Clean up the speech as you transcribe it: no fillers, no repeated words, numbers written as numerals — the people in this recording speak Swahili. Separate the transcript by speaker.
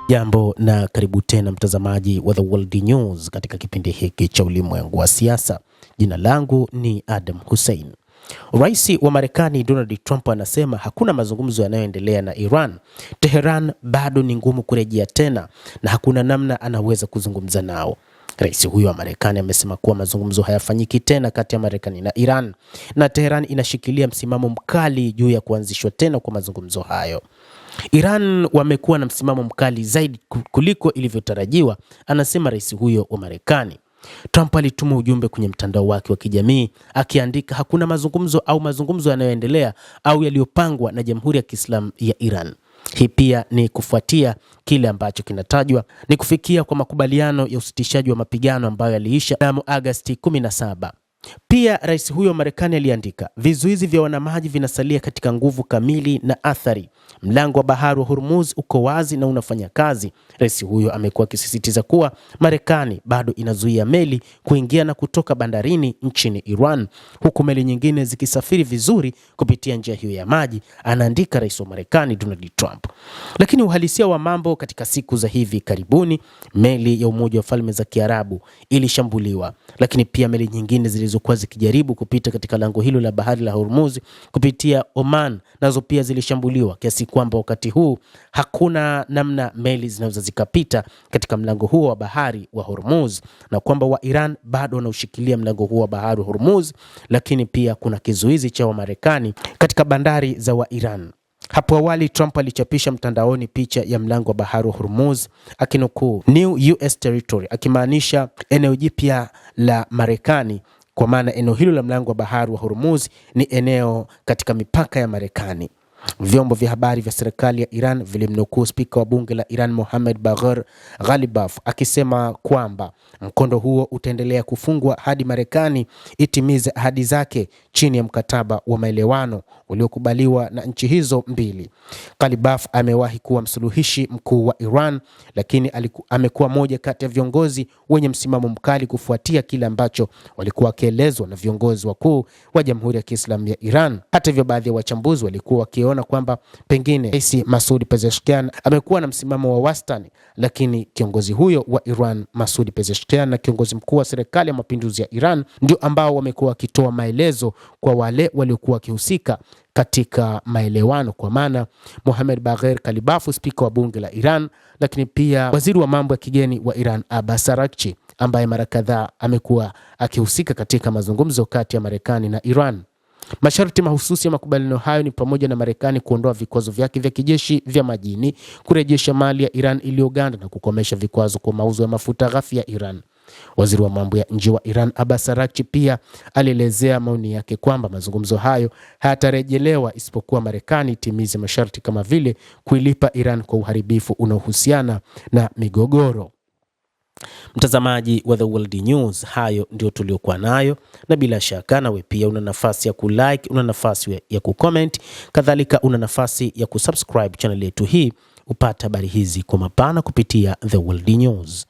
Speaker 1: Jambo na karibu tena mtazamaji wa The World News katika kipindi hiki cha ulimwengu wa siasa. Jina langu ni Adam Hussein. Rais wa Marekani Donald Trump anasema hakuna mazungumzo yanayoendelea na Iran. Tehran bado ni ngumu kurejea tena na hakuna namna anaweza kuzungumza nao. Rais huyo wa Marekani amesema kuwa mazungumzo hayafanyiki tena kati ya Marekani na Iran na Tehran inashikilia msimamo mkali juu ya kuanzishwa tena kwa mazungumzo hayo. Iran wamekuwa na msimamo mkali zaidi kuliko ilivyotarajiwa, anasema rais huyo wa Marekani. Trump alituma ujumbe kwenye mtandao wake wa kijamii akiandika hakuna mazungumzo yanayoendelea au yaliyopangwa na Jamhuri ya Kiislamu ya Iran. Hii pia ni kufuatia kile ambacho kinatajwa ni kufikia kwa makubaliano ya usitishaji wa mapigano ambayo yaliisha mnamo Agosti 17. Pia rais huyo wa Marekani aliandika, vizuizi vya wanamaji vinasalia katika nguvu kamili na athari. Mlango wa bahari wa Hormuz uko wazi na unafanya kazi. Rais huyo amekuwa akisisitiza kuwa Marekani bado inazuia meli kuingia na kutoka bandarini nchini Iran, huku meli nyingine zikisafiri vizuri kupitia njia hiyo ya maji, anaandika rais wa Marekani Donald Trump. Lakini uhalisia wa mambo katika siku za hivi karibuni, meli ya Umoja wa Falme za Kiarabu ilishambuliwa, lakini pia meli nyingine zilizokuwa zikijaribu kupita katika lango hilo la bahari la Hormuz kupitia Oman nazo pia zilishambuliwa, kiasi kwamba wakati huu hakuna namna meli zinaweza zikapita katika mlango huo wa bahari wa Hormuz, na kwamba wa Iran bado wanaushikilia mlango huo wa bahari wa Hormuz, lakini pia kuna kizuizi cha Wamarekani katika bandari za wa Iran. Hapo awali Trump alichapisha mtandaoni picha ya mlango wa bahari wa Hormuz akinukuu New US Territory, akimaanisha eneo jipya la Marekani, kwa maana eneo hilo la mlango wa bahari wa Hormuz ni eneo katika mipaka ya Marekani. Vyombo vya habari vya serikali ya Iran vilimnukuu spika wa bunge la Iran Mohammad Bagher Ghalibaf akisema kwamba mkondo huo utaendelea kufungwa hadi Marekani itimize ahadi zake chini ya mkataba wa maelewano uliokubaliwa na nchi hizo mbili. Ghalibaf amewahi kuwa msuluhishi mkuu wa Iran, lakini amekuwa moja kati ya viongozi wenye msimamo mkali kufuatia kile ambacho walikuwa wakielezwa na viongozi wakuu wa Jamhuri ya Kiislamu ya Iran. Hata hivyo, baadhi ya wachambuzi walikuwa wakiona kwamba pengine Rais Masoud Pezeshkian amekuwa na msimamo wa wastani, lakini kiongozi huyo wa Iran Masoud Pezeshkian na kiongozi mkuu wa serikali ya mapinduzi ya Iran ndio ambao wamekuwa wakitoa maelezo kwa wale waliokuwa wakihusika katika maelewano, kwa maana Mohammad Bagher Ghalibaf, spika wa bunge la Iran, lakini pia waziri wa mambo ya kigeni wa Iran Abbas Araghchi, ambaye mara kadhaa amekuwa akihusika katika mazungumzo kati ya Marekani na Iran. Masharti mahususi ya makubaliano hayo ni pamoja na Marekani kuondoa vikwazo vyake vya kijeshi vya majini, kurejesha mali ya Iran iliyoganda na kukomesha vikwazo kwa mauzo ya mafuta ghafi ya Iran. Waziri wa mambo ya nje wa Iran Abbas Araghchi pia alielezea maoni yake kwamba mazungumzo hayo hayatarejelewa isipokuwa Marekani itimize masharti kama vile kuilipa Iran kwa uharibifu unaohusiana na migogoro. Mtazamaji wa The World News, hayo ndio tuliokuwa nayo, na bila shaka nawe pia una nafasi ya kulike, una nafasi ya kucomment, kadhalika una nafasi ya kusubscribe channel yetu hii upate habari hizi kwa mapana kupitia The World News.